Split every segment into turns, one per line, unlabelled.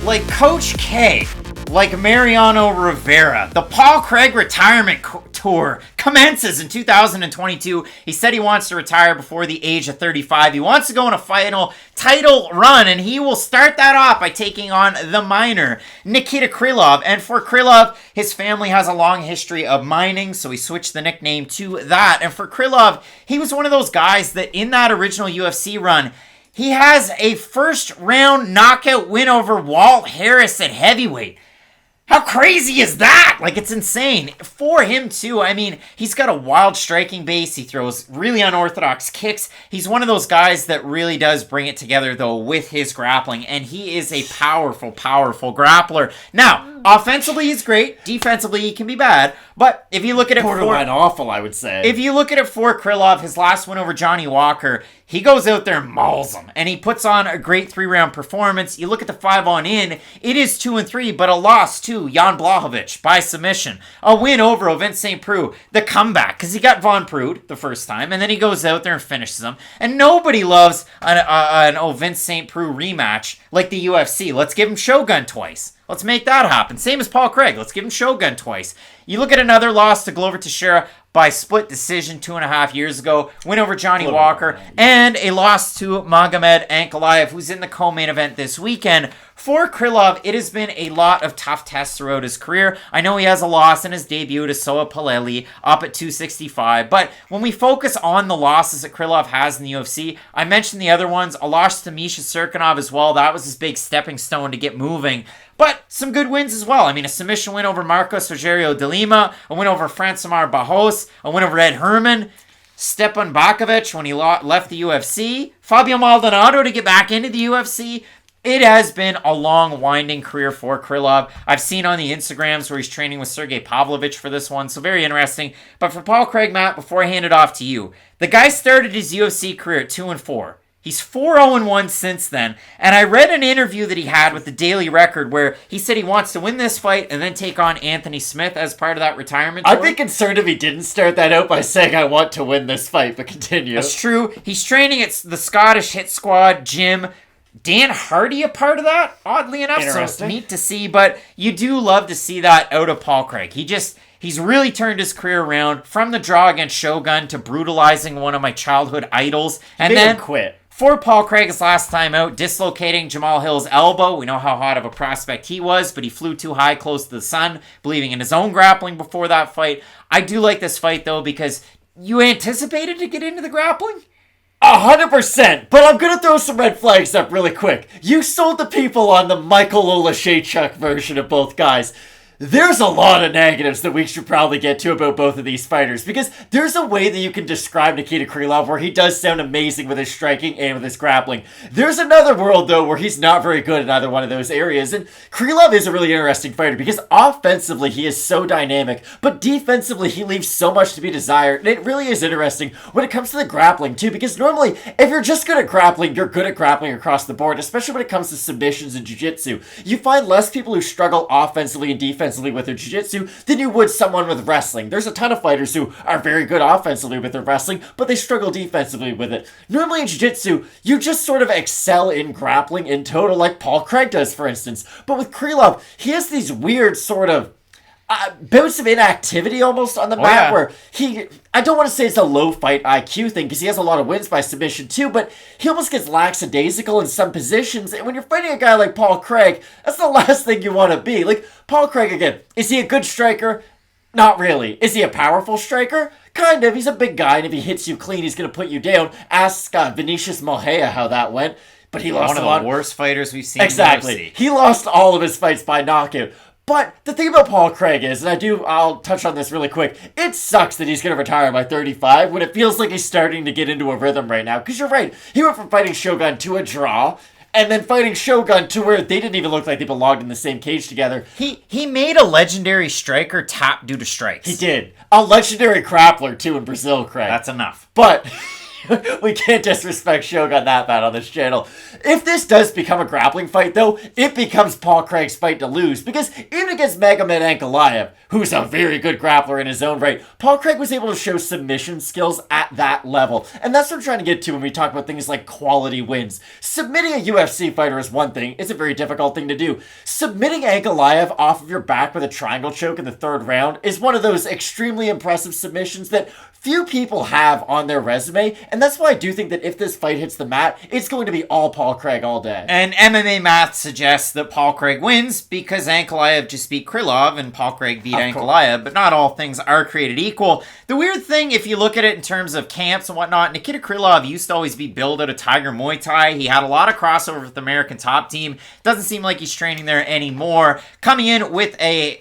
Like Coach K, like Mariano Rivera, the Paul Craig retirement tour commences in 2022. He said he wants to retire before the age of 35. He wants to go on a final title run, and he will start that off by taking on the miner, Nikita Krylov. And for Krylov, his family has a long history of mining, so he switched the nickname to that. And for Krylov, he was one of those guys that in that original UFC run, he has a first-round knockout win over Walt Harris at heavyweight. How crazy is that? Like, it's insane. For him, too, I mean, he's got a wild striking base. He throws really unorthodox kicks. He's one of those guys that really does bring it together, though, with his grappling. And he is a powerful, powerful grappler. Now, offensively, he's great. Defensively, he can be bad. But if you look at it
borderline awful, I would say.
If you look at it for Krylov, his last win over Johnny Walker, he goes out there and mauls him. And he puts on a great 3-round performance. You look at the 5-on-in, it is 2-3, but a loss to Jan Blachowicz by submission. A win over Ovince St. Preux. The comeback, because he got Von Prude the first time, and then he goes out there and finishes him. And nobody loves an Ovince St. Preux rematch like the UFC. Let's give him Shogun twice. Let's make that happen. Same as Paul Craig. Let's give him Shogun twice. You look at another loss to Glover Teixeira by split decision 2.5 years ago. Win over Johnny Walker. And a loss to Magomed Ankalaev, who's in the co-main event this weekend. For Krylov, it has been a lot of tough tests throughout his career. I know he has a loss in his debut to Soa Paleli up at 265. But when we focus on the losses that Krylov has in the UFC, I mentioned the other ones. A loss to Misha Serkinov as well. That was his big stepping stone to get moving. But some good wins as well. I mean, a submission win over Marcos Rogerio de Lima, a win over Francimar Bajos, a win over Ed Herman, Stepan Bakovic when he left the UFC, Fabio Maldonado to get back into the UFC. It has been a long, winding career for Krylov. I've seen on the Instagrams where he's training with Sergei Pavlovich for this one, so very interesting. But for Paul Craig, Matt, before I hand it off to you, the guy started his UFC career at 2-4. He's 4-0-1 since then, and I read an interview that he had with the Daily Record where he said he wants to win this fight and then take on Anthony Smith as part of that retirement tour.
I'd be concerned if he didn't start that out by saying, I want to win this fight, but continue.
That's true. He's training at the Scottish Hit Squad gym. Dan Hardy a part of that, oddly enough, so it's neat to see, but you do love to see that out of Paul Craig. He's really turned his career around from the draw against Shogun to brutalizing one of my childhood idols, and then
quit.
For Paul Craig's last time out, dislocating Jamal Hill's elbow. We know how hot of a prospect he was, but he flew too high close to the sun, believing in his own grappling before that fight. I do like this fight, though, because you anticipated to get into the grappling?
100%, but I'm gonna throw some red flags up really quick. You sold the people on the Michael Olashechuk version of both guys. There's a lot of negatives that we should probably get to about both of these fighters, because there's a way that you can describe Nikita Krylov where he does sound amazing with his striking and with his grappling. There's another world, though, where he's not very good in either one of those areas, and Krylov is a really interesting fighter because offensively he is so dynamic, but defensively he leaves so much to be desired, and it really is interesting when it comes to the grappling, too, because normally, if you're just good at grappling, you're good at grappling across the board, especially when it comes to submissions and jiu-jitsu. You find less people who struggle offensively and defensively with their jiu-jitsu than you would someone with wrestling. There's a ton of fighters who are very good offensively with their wrestling, but they struggle defensively with it. Normally in jiu-jitsu, you just sort of excel in grappling in total, like Paul Craig does, for instance. But with Krylov, he has these weird sort of bouts of inactivity almost on the mat where I don't want to say it's a low fight IQ thing because he has a lot of wins by submission too, but he almost gets lackadaisical in some positions, and when you're fighting a guy like Paul Craig, that's the last thing you want to be. Like, Paul Craig, again, is he a good striker? Not really. Is he a powerful striker? Kind of. He's a big guy, and if he hits you clean, he's going to put you down. Ask Vinicius Mejia how that went, but he lost
one of the worst fighters we've seen.
Exactly. He lost all of his fights by knockout. But the thing about Paul Craig is, and I'll touch on this really quick, it sucks that he's going to retire by 35 when it feels like he's starting to get into a rhythm right now. Because you're right, he went from fighting Shogun to a draw, and then fighting Shogun to where they didn't even look like they belonged in the same cage together.
He made a legendary striker tap due to strikes.
He did. A legendary grappler, too, in Brazil, Craig.
That's enough.
But We can't disrespect Shogun that bad on this channel. If this does become a grappling fight, though, it becomes Paul Craig's fight to lose. Because even against Magomed Ankalaev, who's a very good grappler in his own right, Paul Craig was able to show submission skills at that level. And that's what I'm trying to get to when we talk about things like quality wins. Submitting a UFC fighter is one thing. It's a very difficult thing to do. Submitting Ankalaev off of your back with a triangle choke in the third round is one of those extremely impressive submissions that few people have on their resume, and that's why I do think that if this fight hits the mat, it's going to be all Paul Craig all day.
And MMA math suggests that Paul Craig wins because Ankalaev just beat Krylov and Paul Craig beat Ankalaev, but not all things are created equal. The weird thing, if you look at it in terms of camps and whatnot, Nikita Krylov used to always be billed out of Tiger Muay Thai. He had a lot of crossover with the American Top Team. Doesn't seem like he's training there anymore. Coming in with a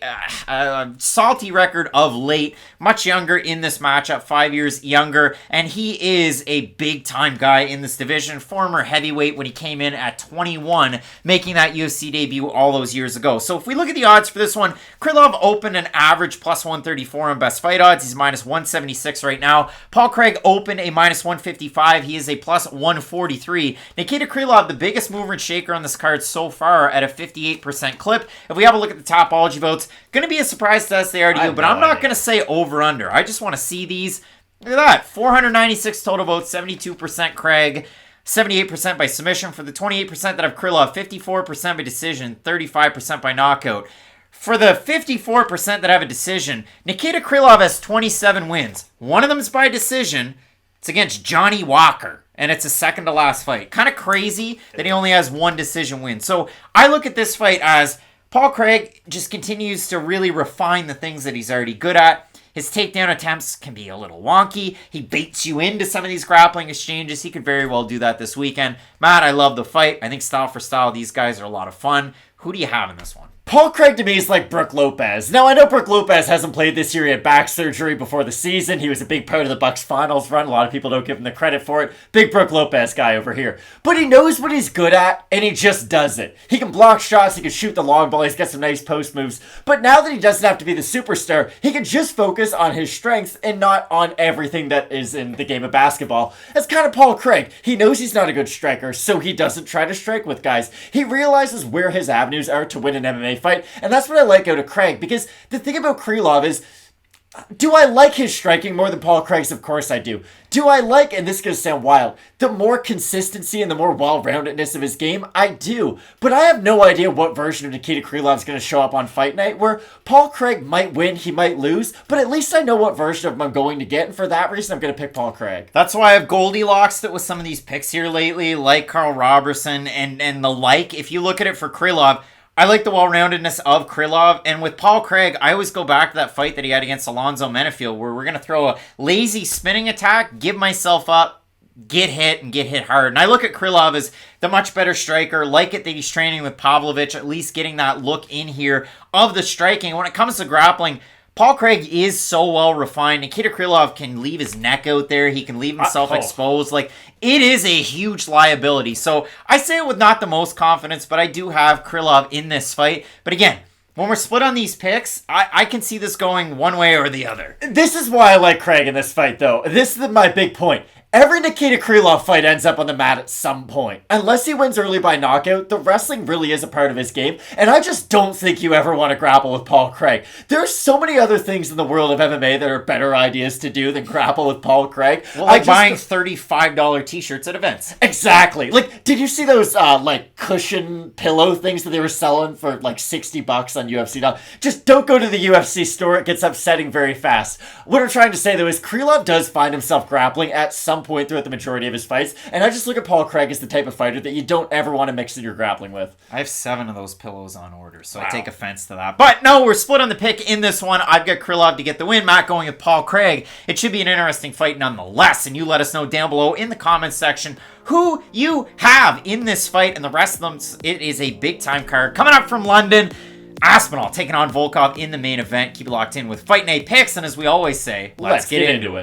salty record of late, much younger in this matchup, 5 years younger, and he is a big-time guy in this division. Former heavyweight when he came in at 21, making that UFC debut all those years ago. So if we look at the odds for this one, Krylov opened an average plus 134 on best fight odds. He's minus 176 right now. Paul Craig opened a minus 155. He is a plus 143. Nikita Krylov, the biggest mover and shaker on this card so far at a 58% clip. If we have a look at the Topology votes, going to be a surprise to us, they are to you, but I'm not going to say over-under. I just want to see these. Look at that. 496 total votes, 72% Craig, 78% by submission. For the 28% that have Krylov, 54% by decision, 35% by knockout. For the 54% that have a decision, Nikita Krylov has 27 wins. One of them is by decision. It's against Johnny Walker, and it's a second to last fight. Kind of crazy that he only has one decision win. So I look at this fight as Paul Craig just continues to really refine the things that he's already good at. His takedown attempts can be a little wonky. He baits you into some of these grappling exchanges. He could very well do that this weekend. Matt, I love the fight. I think style for style, these guys are a lot of fun. Who do you have in this one?
Paul Craig to me is like Brook Lopez. Now, I know Brook Lopez hasn't played this year. He had back surgery before the season. He was a big part of the Bucks finals run. A lot of people don't give him the credit for it. Big Brook Lopez guy over here. But he knows what he's good at, and he just does it. He can block shots. He can shoot the long ball. He's got some nice post moves. But now that he doesn't have to be the superstar, he can just focus on his strengths and not on everything that is in the game of basketball. That's kind of Paul Craig. He knows he's not a good striker, so he doesn't try to strike with guys. He realizes where his avenues are to win an MMA fight, and that's what I like out of Craig, because the thing about Krylov is, do I like his striking more than Paul Craig's? Of course I do. Do I like, and this is going to sound wild, the more consistency and the more well-roundedness of his game? I do. But I have no idea what version of Nikita Krylov is going to show up on Fight Night, where Paul Craig might win, he might lose, but at least I know what version of him I'm going to get, and for that reason I'm going to pick Paul Craig.
That's why I've Goldilocks it with some of these picks here lately, like Carl Robertson and the like. If you look at it for Krylov, I like the well-roundedness of Krylov, and with Paul Craig, I always go back to that fight that he had against Alonzo Menefield, where we're going to throw a lazy spinning attack, give myself up, get hit, and get hit hard. And I look at Krylov as the much better striker, like it that he's training with Pavlovich, at least getting that look in here of the striking. When it comes to grappling, Paul Craig is so well refined. Nikita Krylov can leave his neck out there. He can leave himself exposed. Like, it is a huge liability. So I say it with not the most confidence, but I do have Krylov in this fight. But again, when we're split on these picks, I can see this going one way or the other.
This is why I like Craig in this fight, though. This is my big point. Every Nikita Krylov fight ends up on the mat at some point. Unless he wins early by knockout, the wrestling really is a part of his game, and I just don't think you ever want to grapple with Paul Craig. There are so many other things in the world of MMA that are better ideas to do than grapple with Paul Craig.
Well, like buying $35 t-shirts at events.
Exactly. Like, did you see those, cushion pillow things that they were selling for, $60 on UFC? Just don't go to the UFC store. It gets upsetting very fast. What I'm trying to say, though, is Krylov does find himself grappling at some point throughout the majority of his fights, and I just look at Paul Craig as the type of fighter that you don't ever want to mix in your grappling with.
I have 7 of those pillows on order, so wow. I take offense to that. But no, we're split on the pick in this one. I've got Krylov to get the win. Matt going with Paul Craig. It should be an interesting fight nonetheless, and you let us know down below in the comments section who you have in this fight, and the rest of them, it is a big-time card. Coming up from London, Aspinall taking on Volkov in the main event. Keep it locked in with Fight Night picks, and as we always say, let's get into it.